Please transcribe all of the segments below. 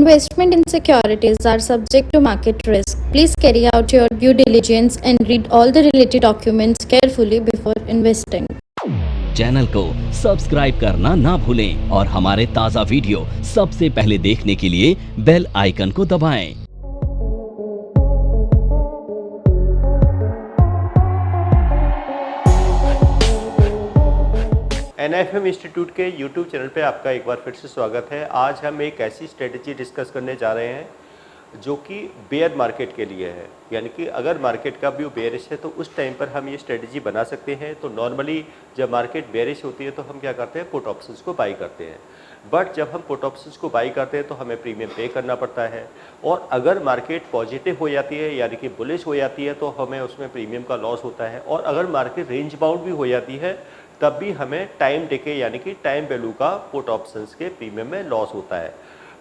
Investment in securities are subject to market risk. Please carry out your due diligence and read all the related documents carefully before investing. Channel को subscribe करना ना भूलें और हमारे ताज़ा video सबसे पहले देखने के लिए बेल आइकन को दबाएं। NIFM इंस्टीट्यूट के YouTube चैनल पे आपका एक बार फिर से स्वागत है। आज हम एक ऐसी स्ट्रेटजी डिस्कस करने जा रहे हैं जो कि बेयर मार्केट के लिए है, यानी कि अगर मार्केट का व्यू बेयरिश है तो उस टाइम पर हम ये स्ट्रेटजी बना सकते हैं। तो नॉर्मली जब मार्केट बेयरिश होती है तो हम क्या करते हैं, पुट ऑप्शंस को बाई करते हैं। बट जब हम पुट ऑप्शंस को बाई करते हैं तो हमें प्रीमियम पे करना पड़ता है। और अगर मार्केट पॉजिटिव हो जाती है यानी कि बुलिश हो जाती है तो हमें उसमें प्रीमियम का लॉस होता है। और अगर मार्केट रेंज बाउंड भी हो जाती है तब भी हमें टाइम डिके यानी कि टाइम वैल्यू का पुट ऑप्शंस के प्रीमियम में लॉस होता है।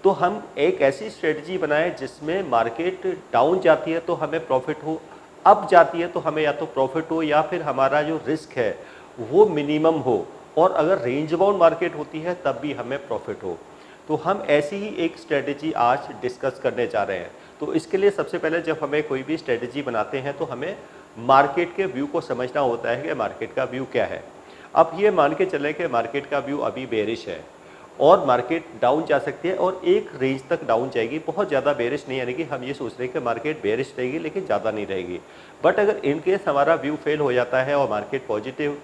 तो हम एक ऐसी स्ट्रेटजी बनाएं जिसमें मार्केट डाउन जाती है तो हमें प्रॉफिट हो, अप जाती है तो हमें या तो प्रॉफिट हो या फिर हमारा जो रिस्क है वो मिनिमम हो, और अगर रेंज बाउंड मार्केट होती है तब भी हमें प्रॉफिट हो। तो हम ऐसी ही एक स्ट्रेटजी आज डिस्कस करने जा रहे हैं। तो इसके लिए सबसे पहले जब हमें कोई भी स्ट्रेटजी बनाते हैं तो हमें मार्केट के व्यू को समझना होता है कि मार्केट का व्यू क्या है। अब ये मान के चले कि मार्केट का व्यू अभी बेरिश है और मार्केट डाउन जा सकती है और एक रेंज तक डाउन जाएगी, बहुत ज़्यादा बेरिश नहीं, यानी कि हम ये सोच रहे हैं कि मार्केट बेरिश रहेगी लेकिन ज़्यादा नहीं रहेगी। बट अगर इन केस हमारा व्यू फेल हो जाता है और मार्केट पॉजिटिव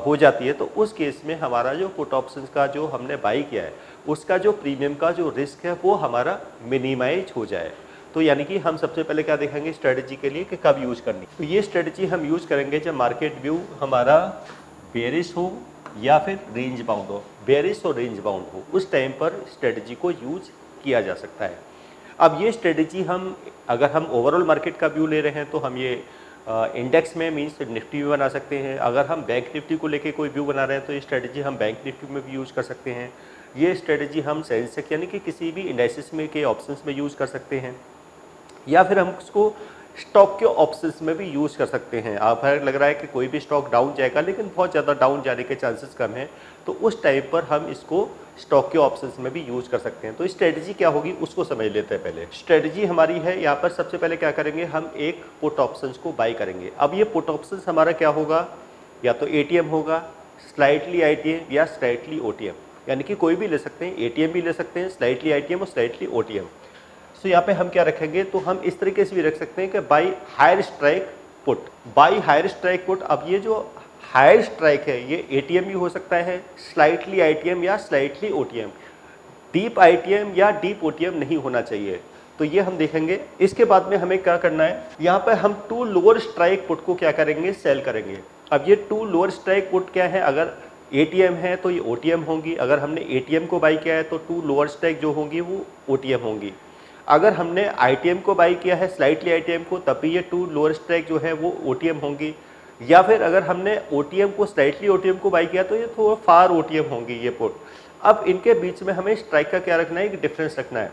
हो जाती है तो उस केस में हमारा जो पुट ऑप्शंस का जो हमने बाई किया है उसका जो प्रीमियम का जो रिस्क है वो हमारा मिनिमाइज हो जाए। तो यानी कि हम सबसे पहले क्या देखेंगे स्ट्रेटजी के लिए कि कब यूज़ करनी। तो ये स्ट्रेटजी हम यूज़ करेंगे जब मार्केट व्यू हमारा बेरिश हो या फिर रेंज बाउंड हो। बेरिश और रेंज बाउंड हो उस टाइम पर स्ट्रेटजी को यूज किया जा सकता है। अब ये स्ट्रेटजी हम अगर हम ओवरऑल मार्केट का व्यू ले रहे हैं तो हम ये इंडेक्स में मीन्स निफ्टी में बना सकते हैं। अगर हम बैंक निफ्टी को लेके कोई व्यू बना रहे हैं तो ये स्ट्रेटजी हम बैंक निफ्टी में भी यूज़ कर सकते हैं। ये स्ट्रेटजी हम सेंसेक्स यानी कि किसी भी इंडेक्सेस में के ऑप्शंस में यूज़ कर सकते हैं, या फिर हम उसको स्टॉक के ऑप्शंस में भी यूज़ कर सकते हैं। आप लग रहा है कि कोई भी स्टॉक डाउन जाएगा लेकिन बहुत ज़्यादा डाउन जाने के चांसेस कम हैं तो उस टाइम पर हम इसको स्टॉक के ऑप्शंस में भी यूज़ कर सकते हैं। तो स्ट्रेटजी क्या होगी उसको समझ लेते हैं। पहले स्ट्रेटजी हमारी है यहाँ पर सबसे पहले क्या करेंगे, हम एक पुट ऑप्शंस को बाई करेंगे। अब ये पुट ऑप्शंस हमारा क्या होगा, या तो ATM होगा, स्लाइटली ITM या स्लाइटली OTM, यानी कि कोई भी ले सकते हैं, ATM भी ले सकते हैं, स्लाइटली ITM और स्लाइटली OTM। तो यहाँ पे हम क्या रखेंगे, तो हम इस तरीके से भी रख सकते हैं कि buy higher strike put, buy higher strike put. अब ये जो हायर स्ट्राइक है ये ATM भी हो सकता है, स्लाइटली ITM या स्लाइटली OTM। डीप ITM या डीप OTM नहीं होना चाहिए। तो ये हम देखेंगे। इसके बाद में हमें क्या करना है, यहाँ पर हम टू लोअर स्ट्राइक पुट को क्या करेंगे, सेल करेंगे। अब ये टू लोअर स्ट्राइक पुट क्या है, अगर ATM है तो ये OTM होंगी, अगर हमने ATM को बाई किया है तो टू लोअर स्ट्राइक जो होंगी वो OTM होंगी। अगर हमने ITM को बाई किया है स्लाइटली ITM को तब भी ये टू लोअर स्ट्राइक जो है वो OTM होंगी, या फिर अगर हमने OTM को स्लाइटली OTM को बाई किया तो ये थोड़ा फार OTM होंगी ये पुट। अब इनके बीच में हमें स्ट्राइक का क्या रखना है, एक डिफरेंस रखना है।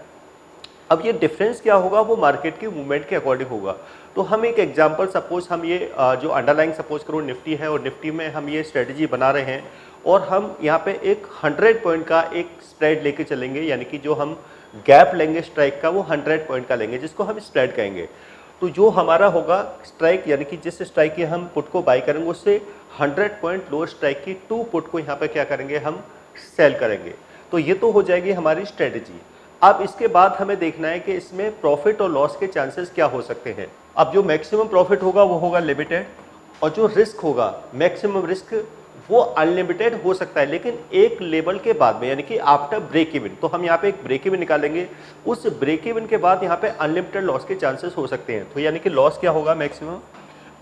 अब ये डिफरेंस क्या होगा वो मार्केट की मूवमेंट के अकॉर्डिंग होगा। तो हम एक एग्जांपल सपोज हम ये जो अंडरलाइंग सपोज करो निफ्टी है और निफ्टी में हम ये स्ट्रेटजी बना रहे हैं और हम यहाँ पे एक 100 पॉइंट का एक स्प्रेड लेके चलेंगे, यानी कि जो हम गैप लेंगे स्ट्राइक का वो 100 पॉइंट का लेंगे जिसको हम स्प्रेड कहेंगे। तो जो हमारा होगा स्ट्राइक यानी कि जिस स्ट्राइक की हम पुट को बाई करेंगे उससे 100 पॉइंट लो स्ट्राइक की टू पुट को यहाँ पे क्या करेंगे, हम सेल करेंगे। तो ये तो हो जाएगी हमारी स्ट्रेटजी। अब इसके बाद हमें देखना है कि इसमें प्रॉफिट और लॉस के चांसेस क्या हो सकते हैं। अब जो मैक्सिमम प्रॉफिट होगा वो होगा लिमिटेड, और जो रिस्क होगा मैक्सिमम रिस्क वो अनलिमिटेड हो सकता है लेकिन एक लेवल के बाद में, यानी कि आफ्टर ब्रेक इवन। तो हम यहाँ पे एक ब्रेक इवन निकालेंगे, उस ब्रेक इवन के बाद यहाँ पे अनलिमिटेड लॉस के चांसेस हो सकते हैं। तो यानी कि लॉस क्या होगा, मैक्सिमम।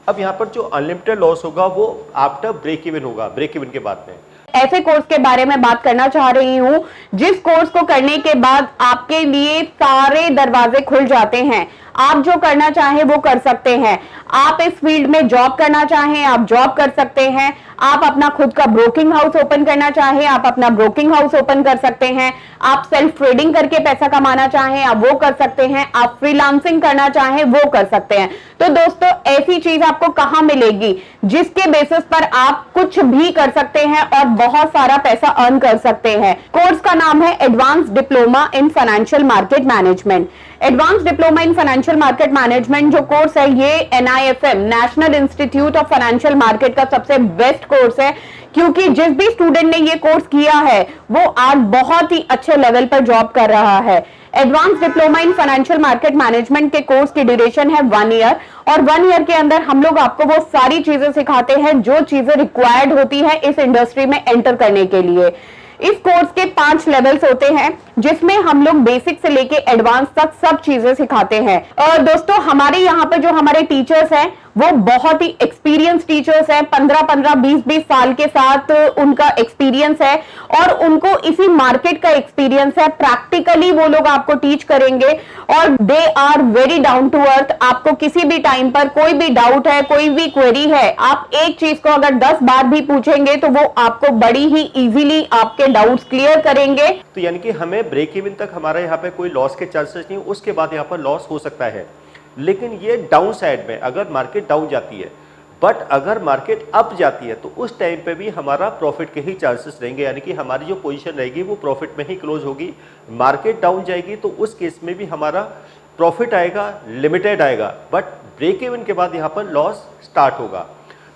अब यहाँ पर जो अनलिमिटेड लॉस होगा वो आफ्टर ब्रेक इवन होगा, ब्रेक इवन के बाद में। ऐसे कोर्स के बारे में बात करना चाह रही हूँ जिस कोर्स को करने के बाद आपके लिए सारे दरवाजे खुल जाते हैं, आप जो करना चाहें वो कर सकते हैं। आप इस फील्ड में जॉब करना चाहें, आप जॉब कर सकते हैं। आप अपना खुद का ब्रोकिंग हाउस ओपन करना चाहें, आप अपना ब्रोकिंग हाउस ओपन कर सकते हैं। आप सेल्फ ट्रेडिंग करके पैसा कमाना चाहें, आप वो कर सकते हैं। आप फ्रीलांसिंग करना चाहें, वो कर सकते हैं। तो दोस्तों, ऐसी चीज आपको कहां मिलेगी जिसके बेसिस पर आप कुछ भी कर सकते हैं और बहुत सारा पैसा अर्न कर सकते हैं। कोर्स का नाम है advance diploma in financial market management. Advance diploma in financial market management जो कोर्स है, ये NIFM national institute of financial market का सबसे बेस्ट कोर्स है, क्योंकि जिस भी स्टूडेंट ने ये कोर्स किया है वो आज बहुत ही अच्छे लेवल पर जॉब कर रहा है। Advance diploma in financial market management के कोर्स की ड्यूरेशन है 1 ईयर, और 1 ईयर के अंदर हम लोग आपको वो सारी चीजें सिखाते हैं जो चीजें रिक्वायर्ड होती है इस इंडस्ट्री में एंटर करने के लिए। इस कोर्स के 5 लेवल्स होते हैं, जिसमें हम लोग बेसिक से लेके एडवांस तक सब चीजें सिखाते हैं। और दोस्तों, हमारे यहाँ पे जो हमारे टीचर्स हैं वो बहुत ही एक्सपीरियंस टीचर्स हैं। 15-15, 20-20 साल के साथ उनका एक्सपीरियंस है और उनको इसी मार्केट का एक्सपीरियंस है। प्रैक्टिकली वो लोग आपको टीच करेंगे और they are very down to earth. आपको किसी भी टाइम पर कोई भी डाउट है, कोई भी क्वेरी है, आप एक चीज को अगर 10 बार भी पूछेंगे तो वो आपको बड़ी ही इजीली आपके डाउट्स क्लियर करेंगे। तो यानी कि हमें ब्रेक इवन तक हमारे यहाँ पे कोई लॉस के चांसेस नहीं, उसके बाद यहाँ पर लॉस हो सकता है। लेकिन ये डाउन साइड में, अगर मार्केट डाउन जाती है, बट अगर मार्केट अप जाती है तो उस टाइम पे भी हमारा प्रॉफिट के ही चांसेस रहेंगे, यानी कि हमारी जो पोजीशन रहेगी वो प्रॉफिट में ही क्लोज होगी। मार्केट डाउन जाएगी तो उस केस में भी हमारा प्रॉफिट आएगा, लिमिटेड आएगा, बट ब्रेक इवन के बाद यहाँ पर लॉस स्टार्ट होगा।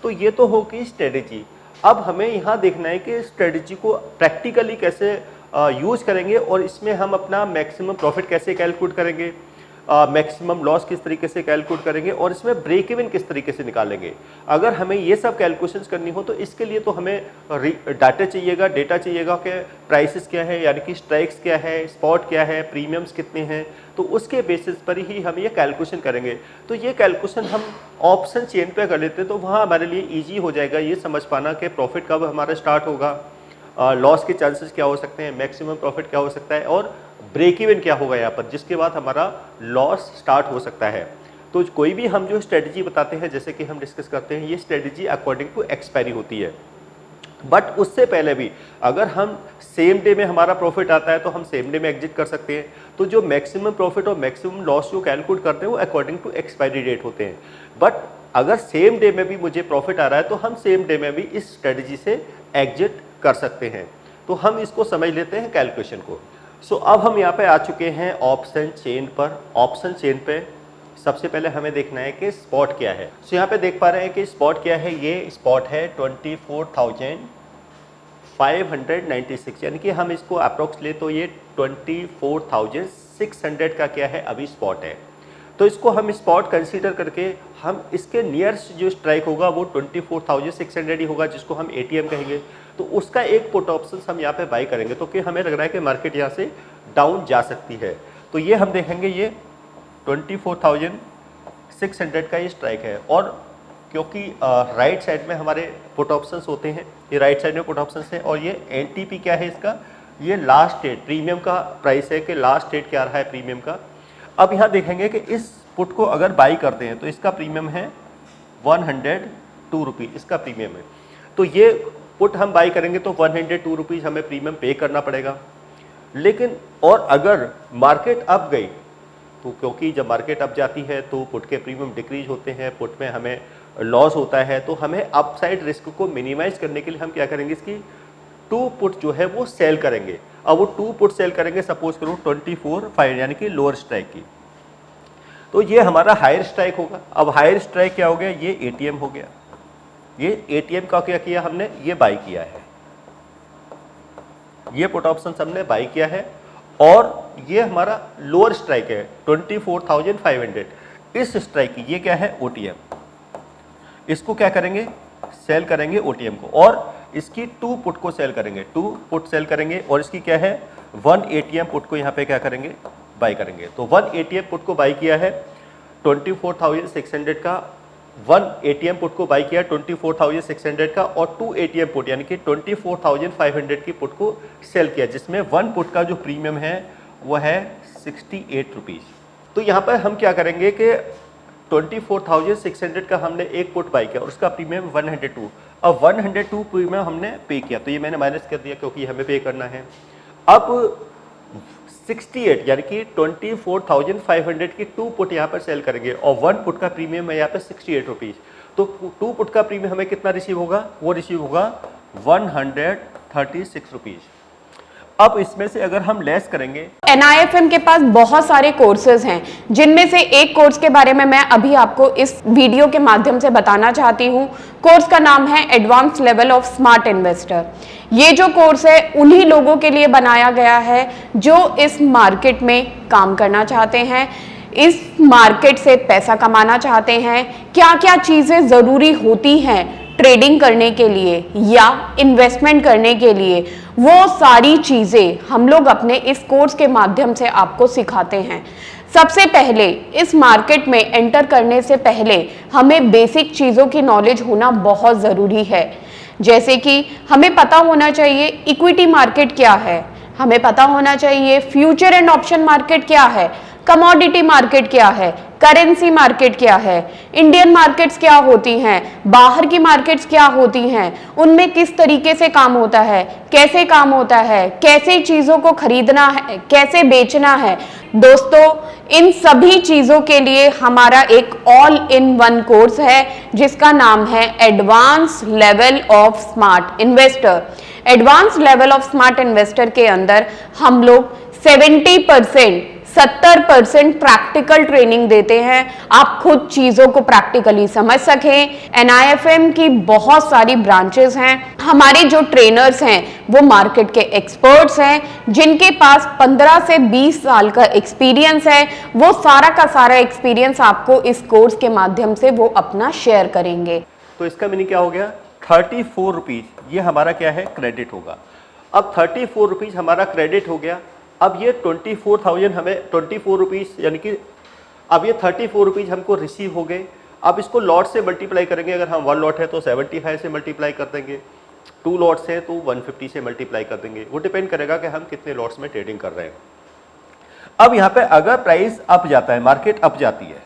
तो ये तो होगी स्ट्रेटेजी। अब हमें यहाँ देखना है कि स्ट्रेटेजी को प्रैक्टिकली कैसे यूज करेंगे और इसमें हम अपना मैक्सिमम प्रॉफिट कैसे कैलकुलेट करेंगे, मैक्सिमम लॉस किस तरीके से कैलकुलेट करेंगे और इसमें ब्रेक इवन किस तरीके से निकालेंगे। अगर हमें ये सब कैलकुलेशंस करनी हो तो इसके लिए तो हमें डाटा चाहिएगा कि प्राइसेस क्या है, यानी कि स्ट्राइक्स क्या है, स्पॉट क्या है, प्रीमियम्स कितने हैं, तो उसके बेसिस पर ही हम ये कैलकुलेशन करेंगे। तो ये कैलकुलेशन हम ऑप्शन चेन पे कर लेते हैं तो वहाँ हमारे लिए ईजी हो जाएगा ये समझ पाना कि प्रॉफिट कब हमारा स्टार्ट होगा, लॉस के चांसेस क्या हो सकते हैं, मैक्सिमम प्रॉफिट क्या हो सकता है और ब्रेक इवन क्या होगा यहाँ पर, जिसके बाद हमारा लॉस स्टार्ट हो सकता है। तो कोई भी हम जो स्ट्रेटजी बताते हैं, जैसे कि हम डिस्कस करते हैं, ये स्ट्रेटजी अकॉर्डिंग टू एक्सपायरी होती है। बट उससे पहले भी अगर हम सेम डे में हमारा प्रॉफिट आता है तो हम सेम डे में एग्जिट कर सकते हैं। तो जो मैक्सिमम प्रॉफिट और मैक्सिमम लॉस जो कैलकुलेट करते हैं वो अकॉर्डिंग टू एक्सपायरी डेट होते हैं। बट अगर सेम डे में भी मुझे प्रॉफिट आ रहा है तो हम सेम डे में भी इस स्ट्रेटजी से एग्जिट कर सकते हैं। तो हम इसको समझ लेते हैं कैलकुलेशन को। सो अब हम यहाँ पे आ चुके हैं ऑप्शन चेन पर। ऑप्शन चेन पे सबसे पहले हमें देखना है कि स्पॉट क्या है। सो यहाँ पे देख पा रहे हैं कि स्पॉट क्या है। ये स्पॉट है 24,596, यानी कि हम इसको अप्रोक्स ले तो ये 24,600 का क्या है अभी स्पॉट है। तो इसको हम स्पॉट कंसीडर करके हम इसके नियरेस्ट जो स्ट्राइक होगा वो 24,600 ही होगा, जिसको हम ATM कहेंगे। तो उसका एक पुट ऑप्शन हम यहाँ पे बाई करेंगे, तो कि हमें लग रहा है कि मार्केट यहाँ से डाउन जा सकती है। तो ये हम देखेंगे ये 24,600 का ये स्ट्राइक है। और क्योंकि राइट साइड में हमारे पुट ऑप्शंस होते हैं, ये राइट साइड में पुट ऑप्शंस है और ये NTP क्या है इसका, ये लास्ट डेट प्रीमियम का प्राइस है कि लास्ट डेट क्या रहा है प्रीमियम का। अब यहाँ देखेंगे कि इस पुट को अगर बाई करते हैं तो इसका प्रीमियम है 102 रुपीज़, इसका प्रीमियम है। तो ये पुट हम बाई करेंगे तो 102 रुपीज़ हमें प्रीमियम पे करना पड़ेगा। लेकिन और अगर मार्केट अप गई तो, क्योंकि जब मार्केट अप जाती है तो पुट के प्रीमियम डिक्रीज होते हैं, पुट में हमें लॉस होता है, तो हमें अपसाइड रिस्क को मिनिमाइज करने के लिए हम क्या करेंगे, इसकी 2 पुट जो है वो सेल करेंगे। अब वो 2 पुट सेल करेंगे, सपोज करो 24,500 यानी कि लोअर स्ट्राइक की, तो ये हमारा हायर स्ट्राइक होगा। अब हायर स्ट्राइक क्या हो गया, ये ATM हो गया। ये ATM का क्या किया हमने, ये बाई किया है, ये पुट ऑप्शन हमने बाई किया है। और ये हमारा लोअर स्ट्राइक है 24,500, इस स्ट्राइक की ये क्या है OTM, इसको क्या करेंगे, सेल करेंगे OTM को, और इसकी 2 पुट को सेल करेंगे, 2 पुट सेल करेंगे। और इसकी क्या है 1 ATM पुट को यहाँ पे क्या करेंगे, बाई करेंगे। तो 1 ATM पुट को बाई किया है 24,600 का, 1 ATM पुट को बाई किया 24,600 का, और 2 ATM पुट यानी कि 24,500 की पुट को सेल किया, जिसमें 1 पुट का जो प्रीमियम है वो है 68 रुपीज़। तो यहाँ पर हम क्या करेंगे कि 24,600 का हमने एक पुट बाई किया और उसका प्रीमियम 102। अब 102 प्रीमियम हमने पे किया, तो ये मैंने माइनस कर दिया क्योंकि हमें पे करना है। अब 68 यानी कि 24,500 की 2 पुट यहाँ पर सेल करेंगे और 1 पुट का प्रीमियम है यहाँ पे 68 रुपीज़। तो 2 पुट का प्रीमियम हमें कितना रिसीव होगा? वो रिसीव होगा 136 रुपीज़। अब इसमें से अगर हम लेस करेंगे, NIFM के पास बहुत सारे कोर्सेज हैं, जिनमें से एक कोर्स के बारे में मैं अभी आपको इस वीडियो के माध्यम से बताना चाहती हूँ। कोर्स का नाम है advance level of smart investor. ये जो कोर्स है उन्हीं लोगों के लिए बनाया गया है जो इस मार्केट में काम करना चाहते हैं, इस मार्केट से पैसा कमाना चाहते हैं। क्या क्या चीजें जरूरी होती हैं ट्रेडिंग करने के लिए या इन्वेस्टमेंट करने के लिए, वो सारी चीजें हम लोग अपने इस कोर्स के माध्यम से आपको सिखाते हैं। सबसे पहले इस मार्केट में एंटर करने से पहले हमें बेसिक चीजों की नॉलेज होना बहुत जरूरी है। जैसे कि हमें पता होना चाहिए इक्विटी मार्केट क्या है, हमें पता होना चाहिए फ्यूचर एंड ऑप्शन मार्केट क्या है, कमोडिटी मार्केट क्या है, करेंसी मार्केट क्या है, इंडियन मार्केट्स क्या होती हैं, बाहर की मार्केट्स क्या होती हैं, उनमें किस तरीके से काम होता है, कैसे काम होता है, कैसे चीजों को खरीदना है, कैसे बेचना है। दोस्तों, इन सभी चीजों के लिए हमारा एक ऑल इन वन कोर्स है जिसका नाम है advance level of smart investor. Advance level of smart investor के अंदर हम लोग 70% प्रैक्टिकल ट्रेनिंग देते हैं, आप खुद चीजों को प्रैक्टिकली समझ सकें। NIFM की बहुत सारी ब्रांचेस हैं। हमारे जो ट्रेनर्स हैं वो मार्केट के एक्सपर्ट्स हैं जिनके पास 15 से 20 साल का एक्सपीरियंस है। वो सारा का सारा एक्सपीरियंस आपको इस कोर्स के माध्यम से वो अपना शेयर करेंगे। तो इसका मीनिंग क्या हो गया? 34 रुपीज़ ये हमारा क्या है? क्रेडिट होगा। अब 34 रुपीज़ हमारा क्रेडिट हो गया। अब ये 24,000 हमें 24 रुपीज़ यानी कि अब ये 34 रुपीज़ हमको रिसीव हो गए। अब इसको लॉट से मल्टीप्लाई करेंगे। अगर हम 1 लॉट है तो 75 से मल्टीप्लाई कर देंगे, 2 लॉट्स है तो 150 से मल्टीप्लाई कर देंगे। वो डिपेंड करेगा कि हम कितने लॉट्स में ट्रेडिंग कर रहे हैं। अब यहाँ पे अगर प्राइस अप जाता है, मार्केट अप जाती है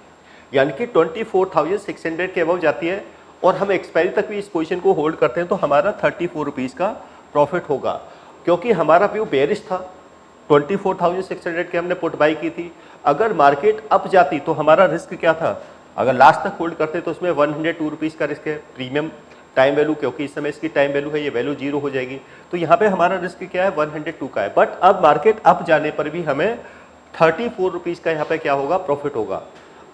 यानी कि 24,600 के अबव जाती है और हम एक्सपायरी तक भी इस पोजीशन को होल्ड करते हैं तो हमारा 34 रुपीज़ का प्रॉफिट होगा, क्योंकि हमारा व्यू बेरिश था। 24,600 के हमने पुट बाई की थी। अगर मार्केट अप जाती तो हमारा रिस्क क्या था? अगर लास्ट तक होल्ड करते तो उसमें 102 रुपीज़ का रिस्क है। प्रीमियम टाइम वैल्यू, क्योंकि इस समय इसकी टाइम वैल्यू है, ये वैल्यू 0 हो जाएगी। तो यहाँ पे हमारा रिस्क क्या है? 102 का है। बट अब मार्केट अप जाने पर भी हमें 34 रुपीज़ का यहाँ पे क्या होगा? प्रॉफिट होगा।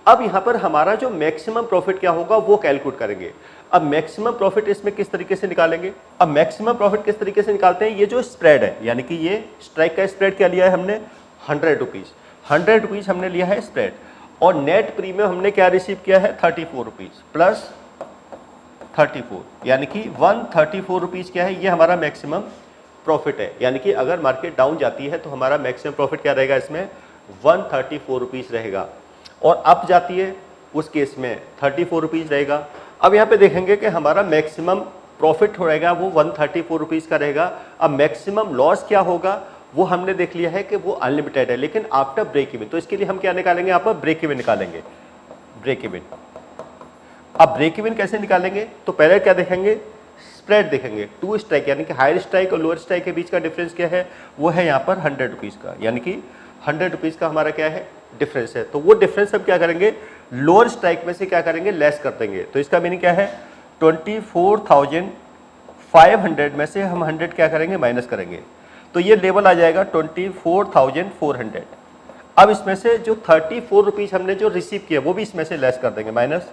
अब यहाँ पर हमारा जो मैक्सिमम प्रॉफिट क्या होगा वो कैलकुलेट करेंगे। अब मैक्सिमम प्रॉफिट इसमें किस तरीके से निकालेंगे? अब मैक्सिमम प्रॉफिट किस तरीके से निकालते हैं? ये जो स्प्रेड है यानी कि ये स्ट्राइक का स्प्रेड क्या लिया है हमने? 100 रुपीज़। 100 रुपीज़ हमने लिया है स्प्रेड और नेट प्रीमियम हमने क्या रिसीव किया है? 34 रुपीज़ प्लस 34 यानी कि 134 रुपीज़ क्या है? ये हमारा मैक्सिमम प्रॉफिट है। यानी कि अगर मार्केट डाउन जाती है तो हमारा मैक्सिमम प्रॉफिट क्या रहेगा? इसमें 134 रुपीज़ रहेगा और अप जाती है उस केस में 34 रुपीज़ रहेगा। अब यहाँ पे देखेंगे कि हमारा मैक्सिमम प्रॉफिट रहेगा वो 134 रुपीज़ का रहेगा। अब मैक्सिमम लॉस क्या होगा वो हमने देख लिया है कि वो अनलिमिटेड है, लेकिन आफ्टर ब्रेक इवन। तो इसके लिए हम क्या निकालेंगे? यहाँ पर ब्रेक इवन निकालेंगे। Break even. अब ब्रेक इवन कैसे निकालेंगे? तो पहले क्या देखेंगे? स्प्रेड देखेंगे। 2 स्ट्राइक यानी कि हायर स्ट्राइक और लोअर स्ट्राइक के बीच का डिफरेंस क्या है? वो है यहाँ पर 100 रुपीज़ का, यानी कि 100 रुपीज़ का हमारा क्या है? डिफरेंस है। तो वो डिफरेंस हम क्या करेंगे? लोअर स्ट्राइक में से क्या करेंगे? लेस कर देंगे। तो इसका मीनिंग क्या है? 24,500 में से हम 100 क्या करेंगे? माइनस करेंगे। तो ये लेवल आ जाएगा 24,400। अब इसमें से जो 34 रुपीज़ हमने जो रिसीव किया वो भी इसमें से लेस कर देंगे, माइनस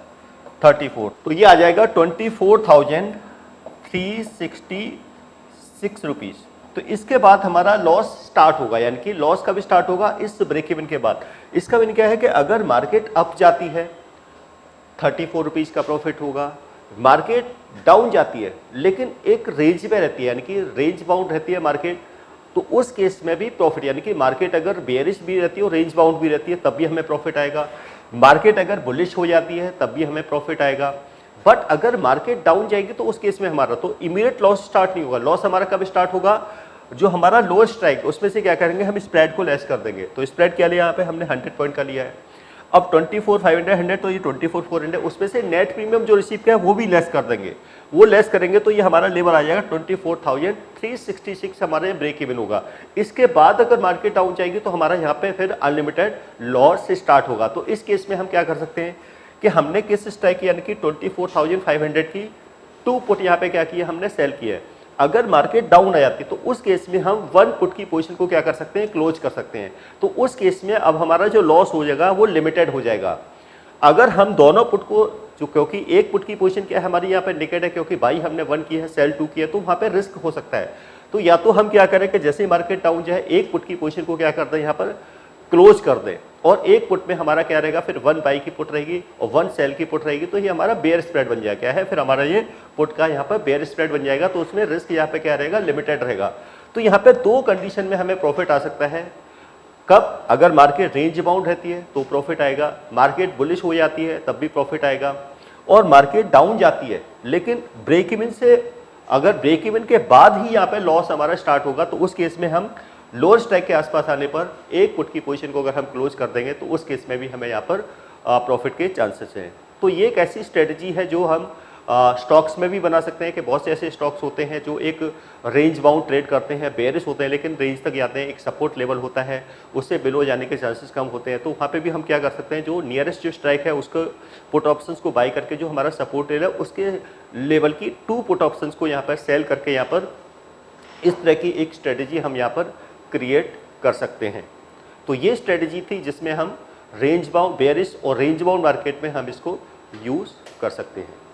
34। तो ये आ जाएगा 24,366 रुपीज़। तो इसके बाद हमारा लॉस स्टार्ट होगा, यानी कि लॉस कब स्टार्ट होगा? इस ब्रेक इवन के बाद। इसका मीनिंग क्या है कि अगर मार्केट अप जाती है 34 रुपीज़ का प्रॉफिट होगा, मार्केट डाउन जाती है लेकिन एक रेंज में रहती है यानी कि रेंज बाउंड रहती है मार्केट, तो उस केस में भी प्रॉफिट, यानी कि मार्केट अगर बेयरिश भी रहती है और रेंज बाउंड भी रहती है तब भी हमें प्रॉफिट आएगा। मार्केट अगर बुलिश हो जाती है तब भी हमें प्रॉफिट आएगा। बट अगर मार्केट डाउन जाएगी तो उस केस में हमारा तो इमीडिएट लॉस स्टार्ट नहीं होगा। लॉस हमारा कब स्टार्ट होगा? जो हमारा लोअर स्ट्राइक उसमें से क्या करेंगे? हम स्प्रेड को लेस कर देंगे। तो स्प्रेड क्या लिया? यहाँ पे हमने 100 पॉइंट का लिया है। अब 24,500 तो ये 24,400, उसमें से नेट प्रीमियम जो रिसीव किया है वो भी लेस कर देंगे, वो लेस करेंगे तो ये हमारा लेवल आ जाएगा 24,366 हमारे ब्रेक इवन होगा। इसके बाद अगर मार्केट डाउन जाएगी तो हमारा यहाँ पे फिर अनलिमिटेड लॉस से स्टार्ट होगा। तो इस केस में हम क्या कर सकते हैं कि हमने किस स्ट्राइक यानी कि 24,500 की 2 पुट यहाँ पे क्या किया, हमने सेल किया है। अगर मार्केट डाउन आ जाती है तो उस केस में हम 1 पुट की पोजीशन को क्या कर सकते हैं, क्लोज कर सकते हैं। तो उस केस में अब हमारा जो लॉस हो जाएगा वो लिमिटेड हो जाएगा। अगर हम दोनों पुट को जो, क्योंकि एक पुट की पोजीशन क्या है हमारी यहाँ पे नेकेड है, क्योंकि बाई हमने 1 की है, सेल 2 की है, तो वहाँ पे रिस्क हो सकता है। तो या तो हम क्या करें कि जैसे ही मार्केट डाउन जाए एक पुट की पोजीशन को क्या कर दें, यहाँ पर क्लोज कर दें, और एक पुट में हमारा क्या रहेगा, फिर 1 बाई की पुट रहेगी और 1 सेल की पुट रहेगी। तो ये हमारा बेयर स्प्रेड बन जाएगा, क्या है फिर हमारा ये पुट का यहाँ पर बेयर स्प्रेड बन जाएगा। तो उसमें रिस्क यहाँ पे क्या रहेगा, लिमिटेड रहेगा। तो यहाँ पे 2 कंडीशन में हमें प्रॉफिट आ सकता है। कब, अगर मार्केट रेंज बाउंड रहती है तो प्रॉफिट आएगा, मार्केट बुलिश हो जाती है तब भी प्रॉफिट आएगा, और मार्केट डाउन जाती है लेकिन ब्रेक इवन से, अगर ब्रेक इवन के बाद ही यहाँ पे लॉस हमारा स्टार्ट होगा तो उस केस में हम लोअर स्ट्राइक के आसपास आने पर एक पुट की पोजीशन को अगर हम क्लोज कर देंगे तो उस केस में भी हमें यहाँ पर प्रॉफिट के चांसेस हैं। तो ये एक ऐसी स्ट्रेटजी है जो हम स्टॉक्स में भी बना सकते हैं कि बहुत से ऐसे स्टॉक्स होते हैं जो एक रेंज बाउंड ट्रेड करते हैं, बेयरिश होते हैं लेकिन रेंज तक जाते हैं, एक सपोर्ट लेवल होता है, उससे बिलो जाने के चांसेस कम होते हैं। तो वहाँ पे भी हम क्या कर सकते हैं, जो नियरेस्ट जो स्ट्राइक है उसको पुट ऑप्शंस को बाई करके जो हमारा सपोर्ट लेवल है उसके लेवल की 2 पुट ऑप्शंस को यहाँ पर सेल करके यहाँ पर इस तरह की एक स्ट्रेटजी हम यहाँ पर क्रिएट कर सकते हैं। तो ये स्ट्रेटजी थी जिसमें हम रेंज बाउंड बेयरिश और रेंज बाउंड मार्केट में हम इसको यूज़ कर सकते हैं।